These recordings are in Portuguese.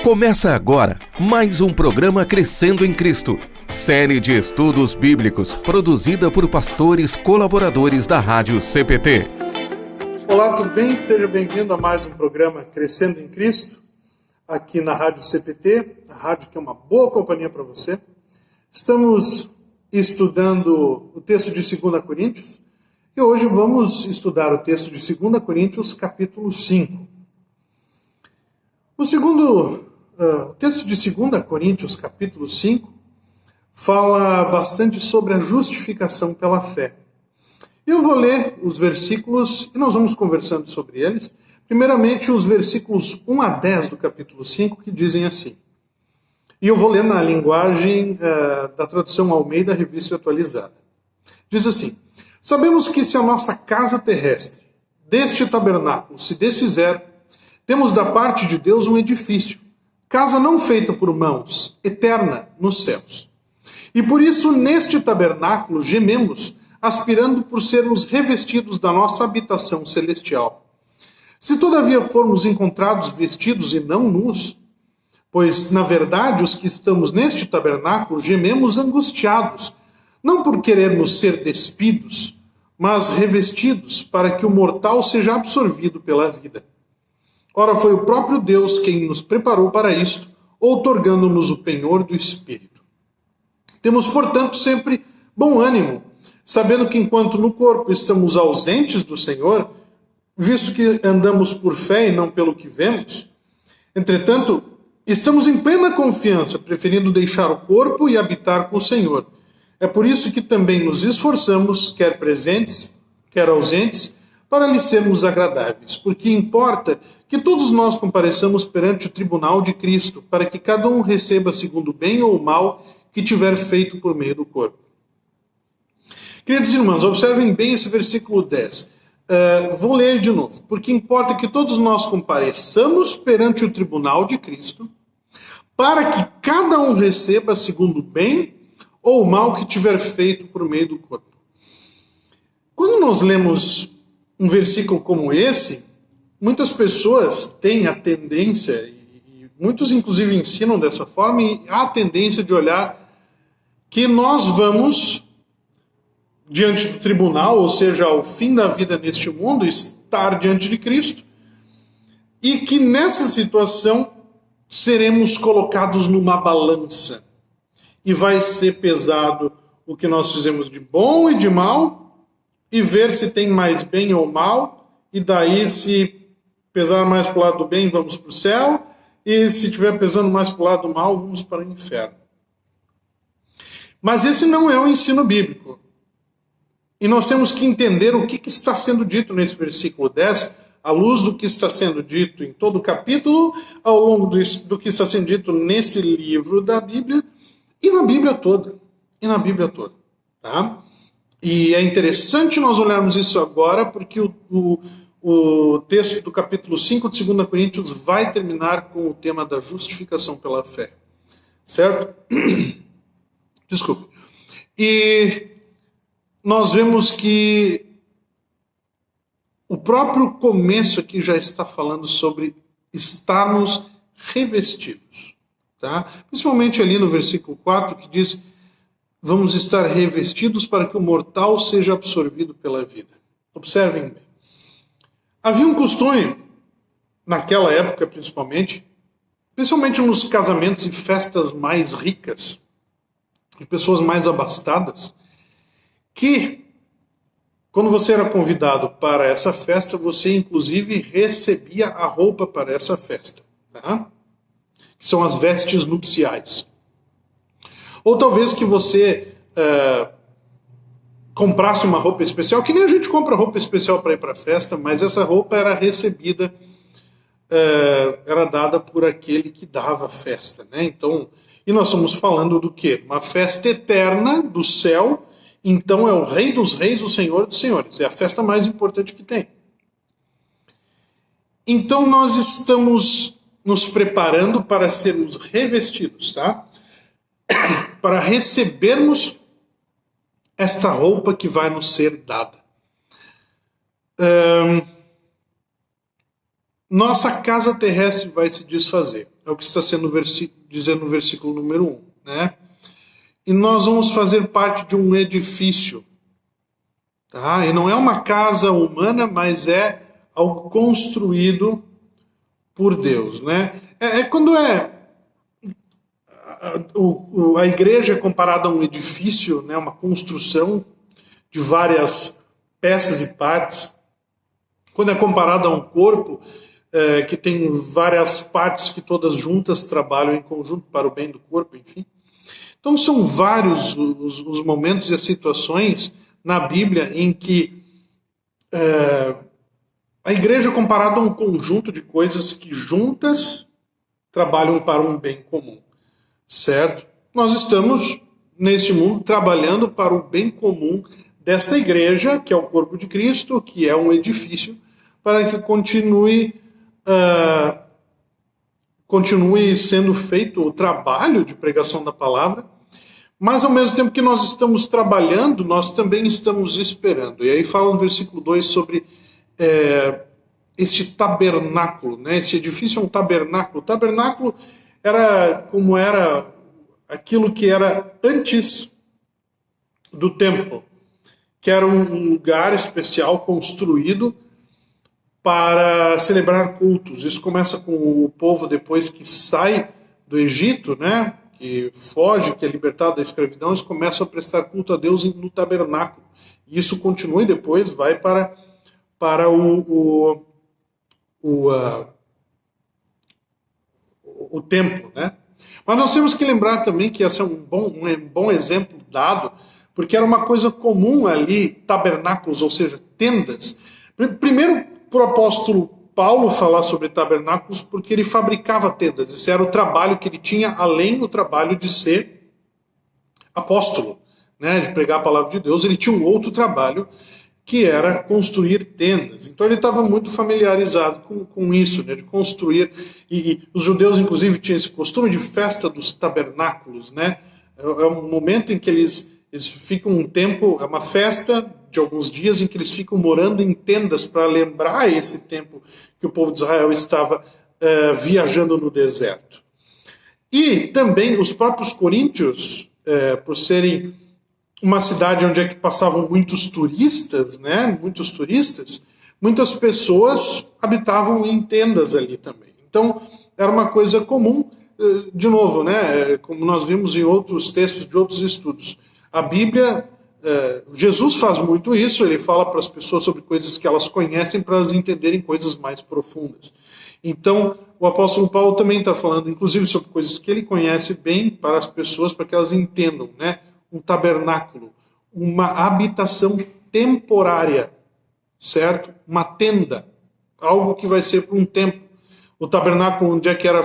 Começa agora mais um programa Crescendo em Cristo, série de estudos bíblicos produzida por pastores colaboradores da Rádio CPT. Olá, tudo bem? Seja bem-vindo a mais um programa Crescendo em Cristo, aqui na Rádio CPT, a rádio que é uma boa companhia para você. Estamos estudando o texto de 2 Coríntios e hoje vamos estudar o texto de 2 Coríntios, capítulo 5. O texto de 2 Coríntios, capítulo 5, fala bastante sobre a justificação pela fé. Eu vou ler os versículos e nós vamos conversando sobre eles. Primeiramente, os versículos 1 a 10 do capítulo 5, que dizem assim. E eu vou ler na linguagem da tradução Almeida, Revista Atualizada. Diz assim: sabemos que se a nossa casa terrestre, deste tabernáculo, se desfizer, temos da parte de Deus um edifício, casa não feita por mãos, eterna nos céus. E por isso, neste tabernáculo, gememos, aspirando por sermos revestidos da nossa habitação celestial. Se todavia formos encontrados vestidos e não nus, pois, na verdade, os que estamos neste tabernáculo gememos angustiados, não por querermos ser despidos, mas revestidos, para que o mortal seja absorvido pela vida. Ora, foi o próprio Deus quem nos preparou para isto, outorgando-nos o penhor do Espírito. Temos, portanto, sempre bom ânimo, sabendo que enquanto no corpo estamos ausentes do Senhor, visto que andamos por fé e não pelo que vemos, entretanto, estamos em plena confiança, preferindo deixar o corpo e habitar com o Senhor. É por isso que também nos esforçamos, quer presentes, quer ausentes, para lhe sermos agradáveis, porque importa que todos nós compareçamos perante o tribunal de Cristo, para que cada um receba segundo o bem ou o mal que tiver feito por meio do corpo. Queridos irmãos, observem bem esse versículo 10. Vou ler de novo. Porque importa que todos nós compareçamos perante o tribunal de Cristo, para que cada um receba segundo o bem ou o mal que tiver feito por meio do corpo. Quando nós lemos um versículo como esse, muitas pessoas têm a tendência, e muitos inclusive ensinam dessa forma, e há a tendência de olhar que nós vamos diante do tribunal, ou seja, ao fim da vida neste mundo, estar diante de Cristo, e que nessa situação seremos colocados numa balança, e vai ser pesado o que nós fizemos de bom e de mal, e ver se tem mais bem ou mal, e daí se pesar mais para o lado do bem, vamos para o céu, e se estiver pesando mais para o lado do mal, vamos para o inferno. Mas esse não é o ensino bíblico. E nós temos que entender o que está sendo dito nesse versículo 10, à luz do que está sendo dito em todo o capítulo, ao longo do que está sendo dito nesse livro da Bíblia, e na Bíblia toda. Tá? E é interessante nós olharmos isso agora, porque o texto do capítulo 5 de 2 Coríntios vai terminar com o tema da justificação pela fé. Certo? Desculpe. E nós vemos que o próprio começo aqui já está falando sobre estarmos revestidos. Tá? Principalmente ali no versículo 4, que diz: vamos estar revestidos para que o mortal seja absorvido pela vida. Observem bem. Havia um costume, naquela época principalmente nos casamentos e festas mais ricas, de pessoas mais abastadas, que, quando você era convidado para essa festa, você inclusive recebia a roupa para essa festa, tá? Que são as vestes nupciais. Ou talvez que você comprasse uma roupa especial, que nem a gente compra roupa especial para ir para a festa, mas essa roupa era recebida, era dada por aquele que dava a festa, né? Então, e nós estamos falando do quê? Uma festa eterna do céu. Então é o Rei dos Reis, o Senhor dos Senhores. É a festa mais importante que tem. Então nós estamos nos preparando para sermos revestidos, tá? Para recebermos esta roupa que vai nos ser dada. nossa casa terrestre vai se desfazer. É o que está sendo dizendo no versículo número 1, né? E nós vamos fazer parte de um edifício. Tá? E não é uma casa humana, mas é algo construído por Deus, né? Quando a igreja é comparada a um edifício, né? Uma construção de várias peças e partes. Quando é comparada a um corpo, que tem várias partes que todas juntas trabalham em conjunto para o bem do corpo, enfim. Então são vários os momentos e as situações na Bíblia em que a igreja é comparada a um conjunto de coisas que juntas trabalham para um bem comum, certo? Nós estamos neste mundo trabalhando para o bem comum desta igreja, que é o corpo de Cristo, que é um edifício, para que continue sendo feito o trabalho de pregação da palavra, mas ao mesmo tempo que nós estamos trabalhando, nós também estamos esperando. E aí fala no versículo 2 sobre este tabernáculo, né? Esse edifício é um tabernáculo. O tabernáculo era aquilo que era antes do templo, que era um lugar especial construído para celebrar cultos. Isso começa com o povo depois que sai do Egito, né? Que foge, que é libertado da escravidão, eles começam a prestar culto a Deus no tabernáculo. E isso continua e depois vai para o templo, né? Mas nós temos que lembrar também que esse é um bom exemplo dado, porque era uma coisa comum ali, tabernáculos, ou seja, tendas. Primeiro, para o apóstolo Paulo falar sobre tabernáculos, porque ele fabricava tendas. Esse era o trabalho que ele tinha, além do trabalho de ser apóstolo, né, de pregar a palavra de Deus. Ele tinha um outro trabalho, que era construir tendas. Então ele estava muito familiarizado com isso, né, de construir. E os judeus, inclusive, tinham esse costume de festa dos tabernáculos, né? É um momento em que eles ficam um tempo, é uma festa de alguns dias em que eles ficam morando em tendas para lembrar esse tempo que o povo de Israel estava viajando no deserto. E também os próprios coríntios, por serem uma cidade onde é que passavam muitos turistas, né? Muitas pessoas habitavam em tendas ali também. Então, era uma coisa comum, de novo, né? Como nós vimos em outros textos de outros estudos. A Bíblia, Jesus faz muito isso, ele fala para as pessoas sobre coisas que elas conhecem para elas entenderem coisas mais profundas. Então, o apóstolo Paulo também está falando, inclusive, sobre coisas que ele conhece bem para as pessoas, para que elas entendam, né? Um tabernáculo, uma habitação temporária, certo? Uma tenda, algo que vai ser por um tempo. O tabernáculo onde é que era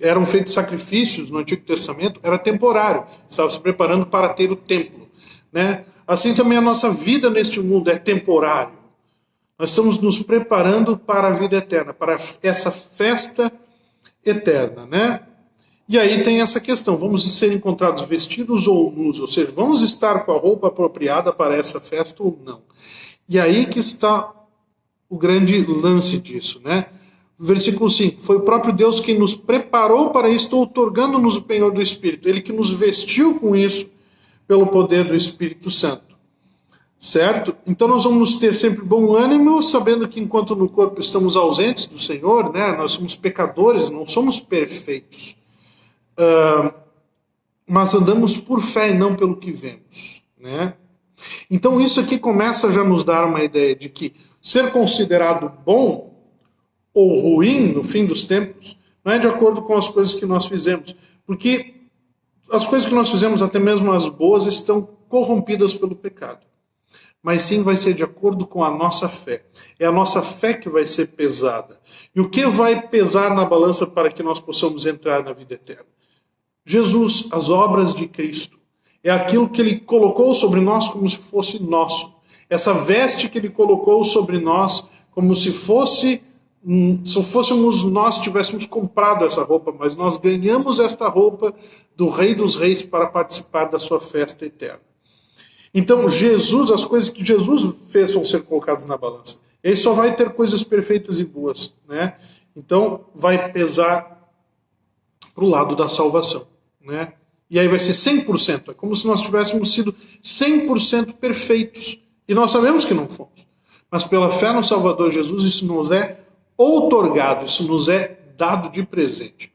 eram feitos sacrifícios no Antigo Testamento, era temporário, estava se preparando para ter o templo, né? Assim também a nossa vida neste mundo é temporário. Nós estamos nos preparando para a vida eterna, para essa festa eterna, né? E aí tem essa questão, vamos ser encontrados vestidos ou nus, ou seja, vamos estar com a roupa apropriada para essa festa ou não. E aí que está o grande lance disso, né? Versículo 5, foi o próprio Deus que nos preparou para isto, outorgando-nos o penhor do Espírito. Ele que nos vestiu com isso pelo poder do Espírito Santo. Certo? Então nós vamos ter sempre bom ânimo, sabendo que enquanto no corpo estamos ausentes do Senhor, né, nós somos pecadores, não somos perfeitos. Mas andamos por fé e não pelo que vemos, né? Então isso aqui começa já a nos dar uma ideia de que ser considerado bom ou ruim no fim dos tempos não é de acordo com as coisas que nós fizemos, porque as coisas que nós fizemos, até mesmo as boas, estão corrompidas pelo pecado, mas sim vai ser de acordo com a nossa fé. É a nossa fé que vai ser pesada. E o que vai pesar na balança para que nós possamos entrar na vida eterna? Jesus, as obras de Cristo, é aquilo que Ele colocou sobre nós como se fosse nosso. Essa veste que Ele colocou sobre nós como se fôssemos nós tivéssemos comprado essa roupa, mas nós ganhamos esta roupa do Rei dos Reis para participar da sua festa eterna. Então Jesus, as coisas que Jesus fez vão ser colocadas na balança. Ele só vai ter coisas perfeitas e boas, né? Então vai pesar para o lado da salvação, né? E aí vai ser 100%. É como se nós tivéssemos sido 100% perfeitos. E nós sabemos que não fomos. Mas pela fé no Salvador Jesus, isso nos é outorgado, isso nos é dado de presente.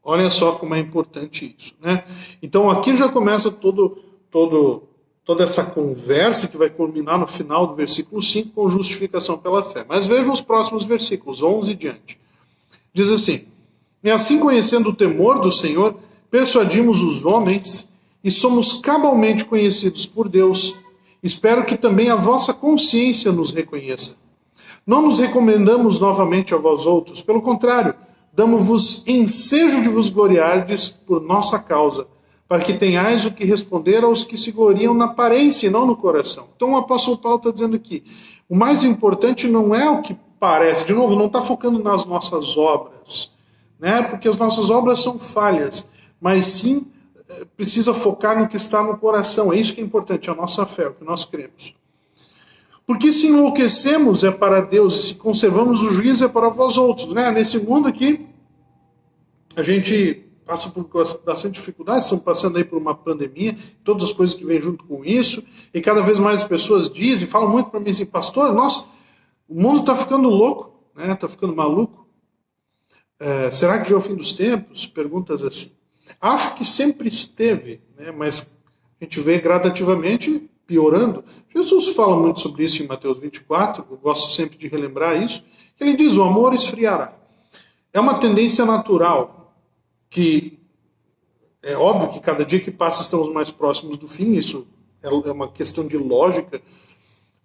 Olha só como é importante isso, né? Então aqui já começa toda essa conversa que vai culminar no final do versículo 5 com justificação pela fé. Mas vejam os próximos versículos, 11 e diante. Diz assim: e assim, conhecendo o temor do Senhor, persuadimos os homens e somos cabalmente conhecidos por Deus. Espero que também a vossa consciência nos reconheça. Não nos recomendamos novamente a vós outros, pelo contrário, damos-vos ensejo de vos gloriardes por nossa causa, para que tenhais o que responder aos que se gloriam na aparência e não no coração. Então o apóstolo Paulo está dizendo aqui, o mais importante não é o que parece, de novo, não está focando nas nossas obras, né? Porque as nossas obras são falhas, mas sim precisa focar no que está no coração. É isso que é importante, a nossa fé, o que nós cremos. Porque se enlouquecemos é para Deus, e se conservamos o juízo é para vós outros, né? Nesse mundo aqui, a gente passa por bastante dificuldades, estamos passando aí por uma pandemia, todas as coisas que vêm junto com isso, e cada vez mais as pessoas dizem, falam muito para mim assim, pastor, nossa, o mundo está ficando louco, né? Está ficando maluco. Será que já é o fim dos tempos? Perguntas assim. Acho que sempre esteve, né? Mas a gente vê gradativamente piorando. Jesus fala muito sobre isso em Mateus 24, eu gosto sempre de relembrar isso, que ele diz, o amor esfriará. É uma tendência natural, que é óbvio que cada dia que passa estamos mais próximos do fim, isso é uma questão de lógica,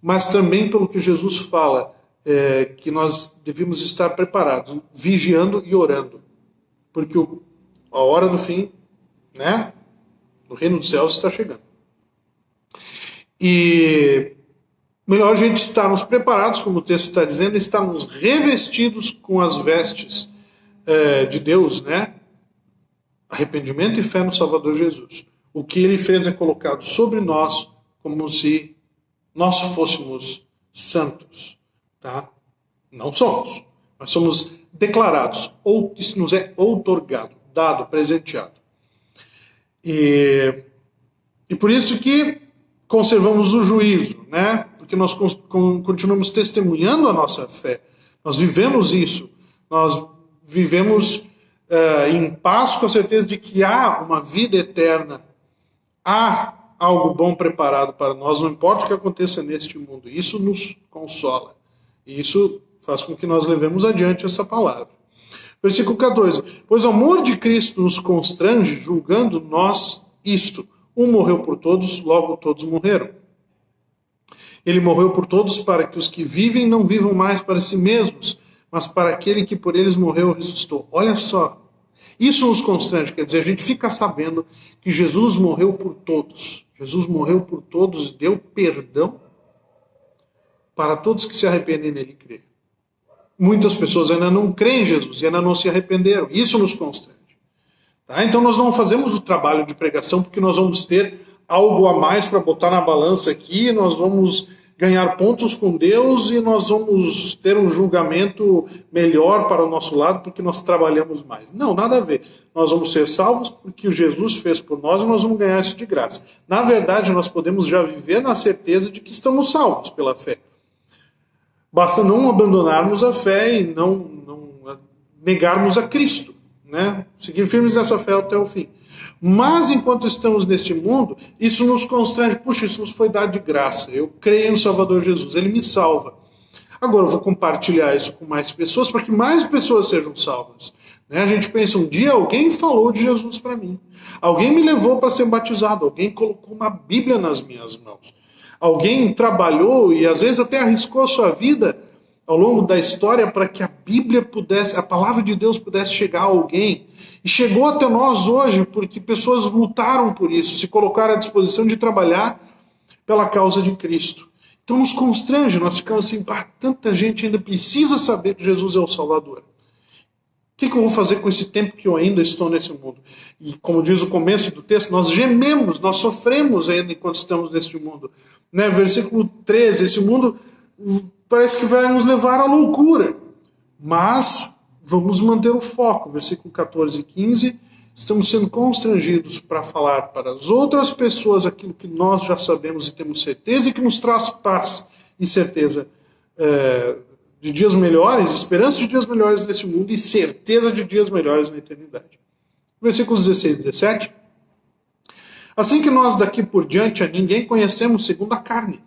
mas também pelo que Jesus fala, que nós devemos estar preparados, vigiando e orando, porque a hora do fim, né, no reino dos céus está chegando. E melhor a gente estarmos preparados, como o texto está dizendo, estarmos revestidos com as vestes de Deus, né? Arrependimento e fé no Salvador Jesus. O que ele fez é colocado sobre nós como se nós fôssemos santos, tá? Não somos, mas somos declarados, ou isso nos é outorgado, dado, presenteado. E por isso que conservamos o juízo, né? Porque nós continuamos testemunhando a nossa fé. Nós vivemos isso. Nós vivemos em paz com a certeza de que há uma vida eterna. Há algo bom preparado para nós, não importa o que aconteça neste mundo. Isso nos consola. E isso faz com que nós levemos adiante essa palavra. Versículo 14. Pois o amor de Cristo nos constrange, julgando nós isto. Um morreu por todos, logo todos morreram. Ele morreu por todos para que os que vivem não vivam mais para si mesmos, mas para aquele que por eles morreu e ressuscitou. Olha só, isso nos constrange, quer dizer, a gente fica sabendo que Jesus morreu por todos. Jesus morreu por todos e deu perdão para todos que se arrependem nele e creem. Muitas pessoas ainda não creem em Jesus e ainda não se arrependeram. Isso nos constrange. Tá? Então nós não fazemos o trabalho de pregação porque nós vamos ter algo a mais para botar na balança aqui, nós vamos ganhar pontos com Deus e nós vamos ter um julgamento melhor para o nosso lado porque nós trabalhamos mais. Não, nada a ver. Nós vamos ser salvos porque o Jesus fez por nós e nós vamos ganhar isso de graça. Na verdade, nós podemos já viver na certeza de que estamos salvos pela fé. Basta não abandonarmos a fé e não negarmos a Cristo, né? Seguir firmes nessa fé até o fim. Mas enquanto estamos neste mundo, isso nos constrange. Puxa, isso nos foi dado de graça. Eu creio no Salvador Jesus, ele me salva. Agora eu vou compartilhar isso com mais pessoas para que mais pessoas sejam salvas. Né? A gente pensa, um dia alguém falou de Jesus para mim. Alguém me levou para ser batizado. Alguém colocou uma Bíblia nas minhas mãos. Alguém trabalhou e às vezes até arriscou a sua vida ao longo da história para que a Bíblia pudesse, a palavra de Deus pudesse chegar a alguém. E chegou até nós hoje porque pessoas lutaram por isso, se colocaram à disposição de trabalhar pela causa de Cristo. Então nos constrange, nós ficamos assim, tanta gente ainda precisa saber que Jesus é o Salvador. O que eu vou fazer com esse tempo que eu ainda estou nesse mundo? E como diz o começo do texto, nós gememos, nós sofremos ainda enquanto estamos neste mundo. Né? Versículo 13, esse mundo parece que vai nos levar à loucura. Mas vamos manter o foco. Versículo 14 e 15. Estamos sendo constrangidos para falar para as outras pessoas aquilo que nós já sabemos e temos certeza e que nos traz paz e certeza de dias melhores, esperança de dias melhores nesse mundo e certeza de dias melhores na eternidade. Versículos 16 e 17. Assim que nós daqui por diante a ninguém conhecemos segundo a carne.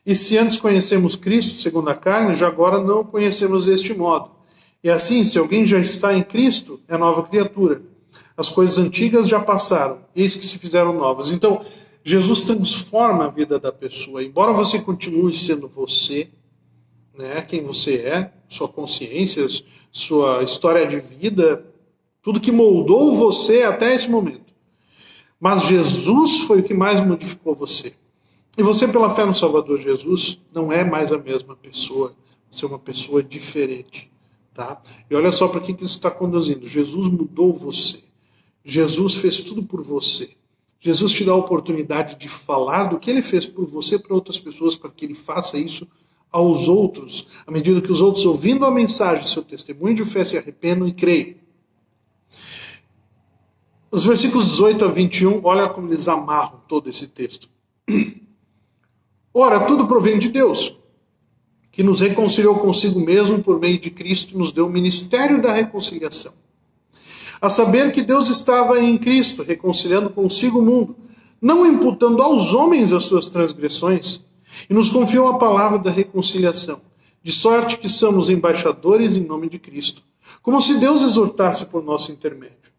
E se antes conhecemos Cristo segundo a carne, já agora não o conhecemos deste modo. E assim, se alguém já está em Cristo, é nova criatura. As coisas antigas já passaram, eis que se fizeram novas. Então, Jesus transforma a vida da pessoa. Embora você continue sendo você, né, quem você é, sua consciência, sua história de vida, tudo que moldou você até esse momento. Mas Jesus foi o que mais modificou você. E você, pela fé no Salvador Jesus, não é mais a mesma pessoa. Você é uma pessoa diferente. Tá? E olha só para que isso está conduzindo. Jesus mudou você. Jesus fez tudo por você. Jesus te dá a oportunidade de falar do que ele fez por você para outras pessoas, para que ele faça isso aos outros, à medida que os outros, ouvindo a mensagem, seu testemunho de fé, se arrependam e creiam. Os versículos 18 a 21, olha como eles amarram todo esse texto. Ora, tudo provém de Deus, que nos reconciliou consigo mesmo por meio de Cristo e nos deu o ministério da reconciliação. A saber que Deus estava em Cristo, reconciliando consigo o mundo, não imputando aos homens as suas transgressões, e nos confiou a palavra da reconciliação, de sorte que somos embaixadores em nome de Cristo, como se Deus exortasse por nosso intermédio.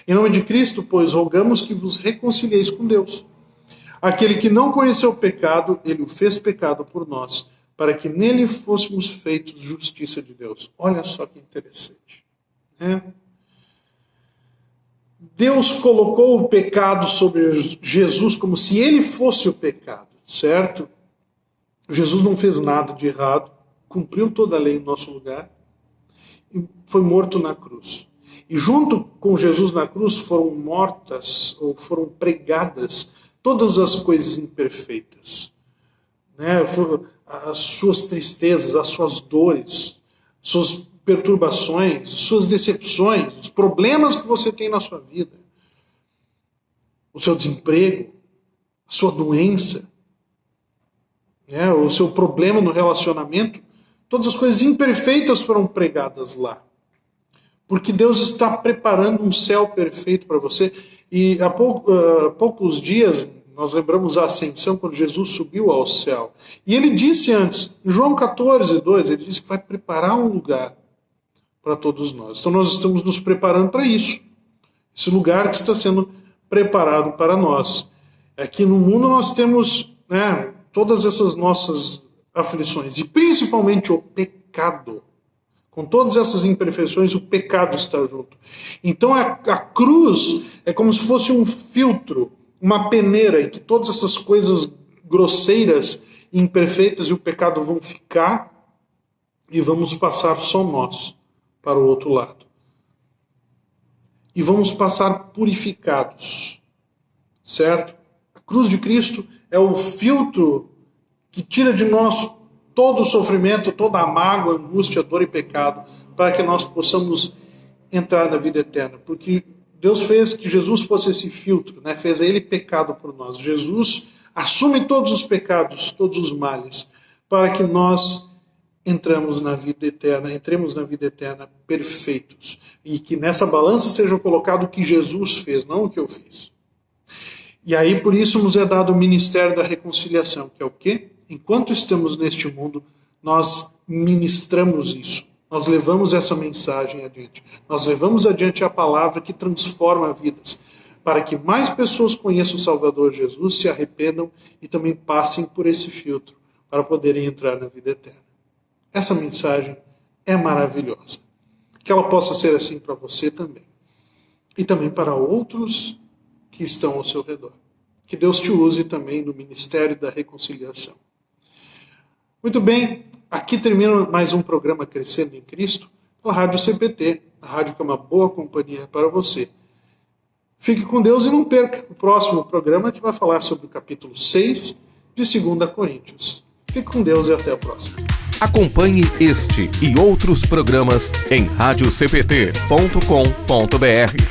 Em nome de Cristo, pois, rogamos que vos reconcilieis com Deus. Aquele que não conheceu o pecado, ele o fez pecado por nós, para que nele fôssemos feitos justiça de Deus. Olha só que interessante. Né? Deus colocou o pecado sobre Jesus como se ele fosse o pecado, certo? Jesus não fez nada de errado, cumpriu toda a lei em nosso lugar e foi morto na cruz. E junto com Jesus na cruz foram mortas, ou foram pregadas, todas as coisas imperfeitas. Né? As suas tristezas, as suas dores, suas perturbações, suas decepções, os problemas que você tem na sua vida, o seu desemprego, a sua doença, né? O seu problema no relacionamento, todas as coisas imperfeitas foram pregadas lá. Porque Deus está preparando um céu perfeito para você. E há poucos dias nós lembramos a ascensão, quando Jesus subiu ao céu. E ele disse antes, em João 14, 2, ele disse que vai preparar um lugar para todos nós. Então nós estamos nos preparando para isso. Esse lugar que está sendo preparado para nós. Aqui no mundo nós temos, né, todas essas nossas aflições. E principalmente o pecado. Com todas essas imperfeições, o pecado está junto. Então a cruz é como se fosse um filtro, uma peneira em que todas essas coisas grosseiras, imperfeitas e o pecado vão ficar e vamos passar só nós para o outro lado. E vamos passar purificados, certo? A cruz de Cristo é o filtro que tira de nós todo o sofrimento, toda a mágoa, angústia, dor e pecado, para que nós possamos entrar na vida eterna. Porque Deus fez que Jesus fosse esse filtro, né? Fez ele pecado por nós. Jesus assume todos os pecados, todos os males, para que nós entremos na vida eterna perfeitos. E que nessa balança seja colocado o que Jesus fez, não o que eu fiz. E aí, por isso, nos é dado o ministério da reconciliação, que é o quê? Enquanto estamos neste mundo, nós ministramos isso. Nós levamos essa mensagem adiante. Nós levamos adiante a palavra que transforma vidas, para que mais pessoas conheçam o Salvador Jesus, se arrependam e também passem por esse filtro, para poderem entrar na vida eterna. Essa mensagem é maravilhosa. Que ela possa ser assim para você também. E também para outros que estão ao seu redor. Que Deus te use também no ministério da reconciliação. Muito bem, aqui termina mais um programa Crescendo em Cristo, pela Rádio CPT, a rádio que é uma boa companhia para você. Fique com Deus e não perca o próximo programa que vai falar sobre o capítulo 6 de 2 Coríntios. Fique com Deus e até a próxima. Acompanhe este e outros programas em radiocpt.com.br.